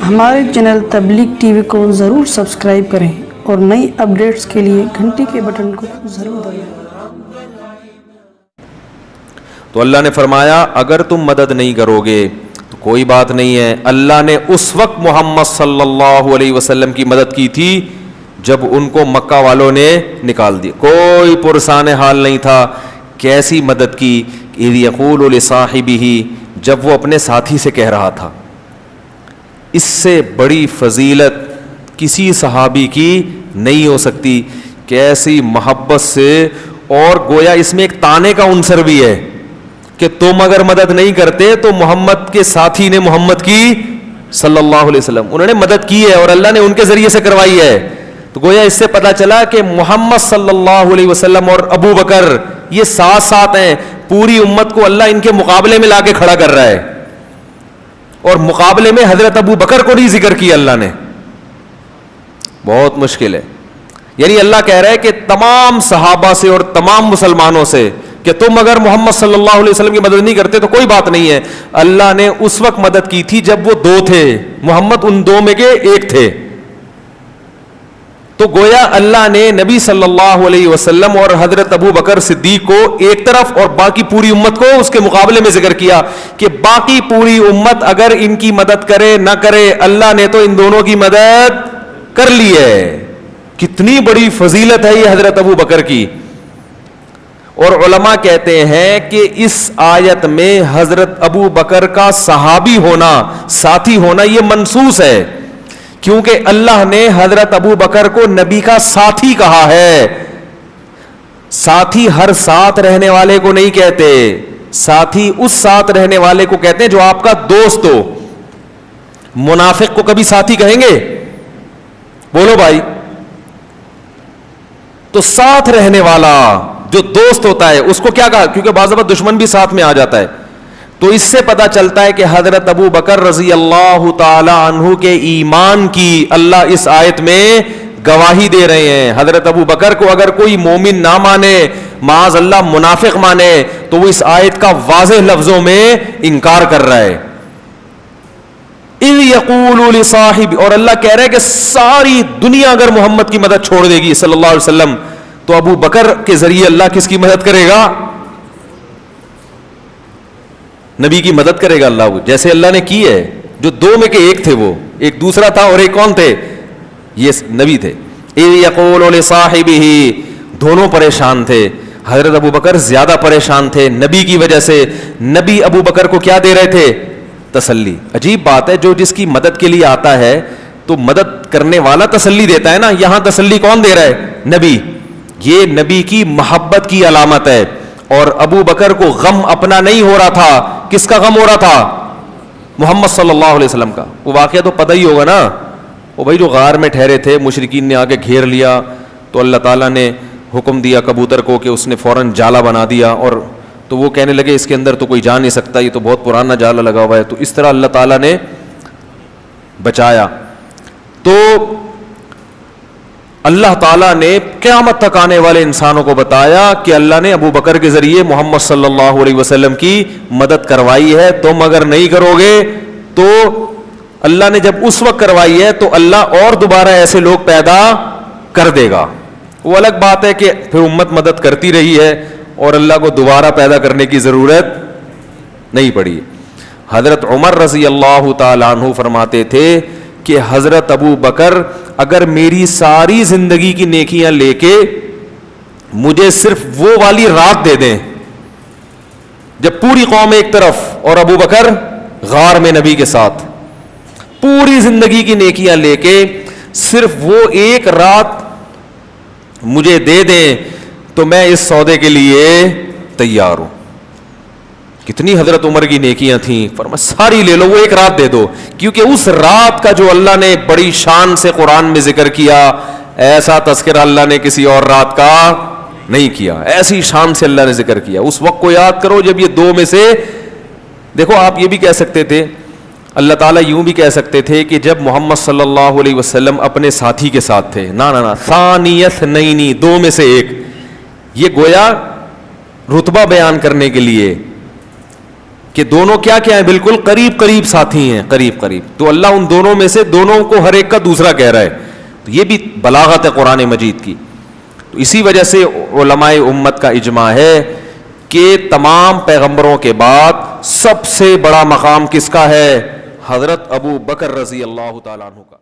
ہمارے چینل تبلیغ T V کو ضرور سبسکرائب کریں اور نئی اپڈیٹس کے لیے گھنٹی کے بٹن کو ضرور دبائیں۔ تو اللہ نے فرمایا اگر تم مدد نہیں کرو گے تو کوئی بات نہیں ہے، اللہ نے اس وقت محمد صلی اللہ علیہ وسلم کی مدد کی تھی جب ان کو مکہ والوں نے نکال دیا، کوئی پرسان حال نہیں تھا۔ کیسی مدد کی؟ اذ یقول لصاحبہ، جب وہ اپنے ساتھی سے کہہ رہا تھا۔ اس سے بڑی فضیلت کسی صحابی کی نہیں ہو سکتی، کیسی محبت سے، اور گویا اس میں ایک تانے کا عنصر بھی ہے کہ تم اگر مدد نہیں کرتے تو محمد کے ساتھی نے محمد کی صلی اللہ علیہ وسلم، انہوں نے مدد کی ہے اور اللہ نے ان کے ذریعے سے کروائی ہے۔ تو گویا اس سے پتہ چلا کہ محمد صلی اللہ علیہ وسلم اور ابو بکر یہ ساتھ ساتھ ہیں، پوری امت کو اللہ ان کے مقابلے میں لا کے کھڑا کر رہا ہے، اور مقابلے میں حضرت ابو بکر کو نہیں ذکر کیا اللہ نے، بہت مشکل ہے۔ یعنی اللہ کہہ رہا ہے کہ تمام صحابہ سے اور تمام مسلمانوں سے کہ تم اگر محمد صلی اللہ علیہ وسلم کی مدد نہیں کرتے تو کوئی بات نہیں ہے، اللہ نے اس وقت مدد کی تھی جب وہ دو تھے، محمد ان دو میں کے ایک تھے۔ تو گویا اللہ نے نبی صلی اللہ علیہ وسلم اور حضرت ابو بکر صدیق کو ایک طرف اور باقی پوری امت کو اس کے مقابلے میں ذکر کیا کہ باقی پوری امت اگر ان کی مدد کرے نہ کرے، اللہ نے تو ان دونوں کی مدد کر لی ہے۔ کتنی بڑی فضیلت ہے یہ حضرت ابو بکر کی۔ اور علماء کہتے ہیں کہ اس آیت میں حضرت ابو بکر کا صحابی ہونا، ساتھی ہونا، یہ منصوص ہے، کیونکہ اللہ نے حضرت ابو بکر کو نبی کا ساتھی کہا ہے۔ ساتھی ہر ساتھ رہنے والے کو نہیں کہتے، ساتھی اس ساتھ رہنے والے کو کہتے ہیں جو آپ کا دوست ہو۔ منافق کو کبھی ساتھی کہیں گے؟ بولو بھائی۔ تو ساتھ رہنے والا جو دوست ہوتا ہے اس کو کیا کہا؟ کیونکہ بعض دفعہ دشمن بھی ساتھ میں آ جاتا ہے۔ تو اس سے پتا چلتا ہے کہ حضرت ابو بکر رضی اللہ تعالی عنہ کے ایمان کی اللہ اس آیت میں گواہی دے رہے ہیں۔ حضرت ابو بکر کو اگر کوئی مومن نہ مانے، معاذ اللہ منافق مانے، تو وہ اس آیت کا واضح لفظوں میں انکار کر رہا ہے۔ اذ یقول لصاحب، اور اللہ کہہ رہا ہے کہ ساری دنیا اگر محمد کی مدد چھوڑ دے گی صلی اللہ علیہ وسلم تو ابو بکر کے ذریعے اللہ کس کی مدد کرے گا؟ نبی کی مدد کرے گا اللہ، جیسے اللہ نے کی ہے۔ جو دو میں کے ایک تھے، وہ ایک دوسرا تھا اور ایک کون تھے؟ یہ نبی تھے۔ اذ یقول لصاحبہ، دونوں پریشان تھے، حضرت ابو بکر زیادہ پریشان تھے نبی کی وجہ سے۔ نبی ابو بکر کو کیا دے رہے تھے؟ تسلی۔ عجیب بات ہے، جو جس کی مدد کے لیے آتا ہے تو مدد کرنے والا تسلی دیتا ہے نا، یہاں تسلی کون دے رہا ہے؟ نبی۔ یہ نبی کی محبت کی علامت ہے۔ اور ابو بکر کو غم اپنا نہیں ہو رہا تھا، کس کا غم ہو رہا تھا؟ محمد صلی اللہ علیہ وسلم کا۔ وہ واقعہ تو پتہ ہی ہوگا نا، وہ بھائی جو غار میں ٹھہرے تھے، مشرکین نے آگے گھیر لیا تو اللہ تعالیٰ نے حکم دیا کبوتر کو کہ اس نے فوراً جالا بنا دیا، اور تو وہ کہنے لگے اس کے اندر تو کوئی جا نہیں سکتا، یہ تو بہت پرانا جالا لگا ہوا ہے۔ تو اس طرح اللہ تعالیٰ نے بچایا۔ تو اللہ تعالیٰ نے قیامت تک آنے والے انسانوں کو بتایا کہ اللہ نے ابو بکر کے ذریعے محمد صلی اللہ علیہ وسلم کی مدد کروائی ہے، تم اگر نہیں کرو گے تو اللہ نے جب اس وقت کروائی ہے تو اللہ اور دوبارہ ایسے لوگ پیدا کر دے گا۔ وہ الگ بات ہے کہ پھر امت مدد کرتی رہی ہے اور اللہ کو دوبارہ پیدا کرنے کی ضرورت نہیں پڑی۔ حضرت عمر رضی اللہ تعالیٰ عنہ فرماتے تھے کہ حضرت ابو بکر اگر میری ساری زندگی کی نیکیاں لے کے مجھے صرف وہ والی رات دے دیں جب پوری قوم ایک طرف اور ابو بکر غار میں نبی کے ساتھ، پوری زندگی کی نیکیاں لے کے صرف وہ ایک رات مجھے دے دیں تو میں اس سودے کے لیے تیار ہوں۔ کتنی حضرت عمر کی نیکیاں تھیں، فرمایا ساری لے لو، وہ ایک رات دے دو، کیونکہ اس رات کا جو اللہ نے بڑی شان سے قرآن میں ذکر کیا، ایسا تذکرہ اللہ نے کسی اور رات کا نہیں کیا، ایسی شان سے اللہ نے ذکر کیا۔ اس وقت کو یاد کرو جب یہ دو میں سے، دیکھو آپ یہ بھی کہہ سکتے تھے، اللہ تعالیٰ یوں بھی کہہ سکتے تھے کہ جب محمد صلی اللہ علیہ وسلم اپنے ساتھی کے ساتھ تھے، نا ثانی اثنین، دو میں سے ایک، یہ گویا رتبہ بیان کرنے کے لیے کہ دونوں کیا کیا ہیں؟ بالکل قریب قریب ساتھی ہیں، قریب قریب. تو اللہ ان دونوں میں سے دونوں کو ہر ایک کا دوسرا کہہ رہا ہے. تو یہ بھی بلاغت ہے قرآن مجید کی. تو اسی وجہ سے علماء امت کا اجماع ہے کہ تمام پیغمبروں کے بعد سب سے بڑا مقام کس کا ہے؟ حضرت ابو بکر رضی اللہ تعالیٰ عنہ کا.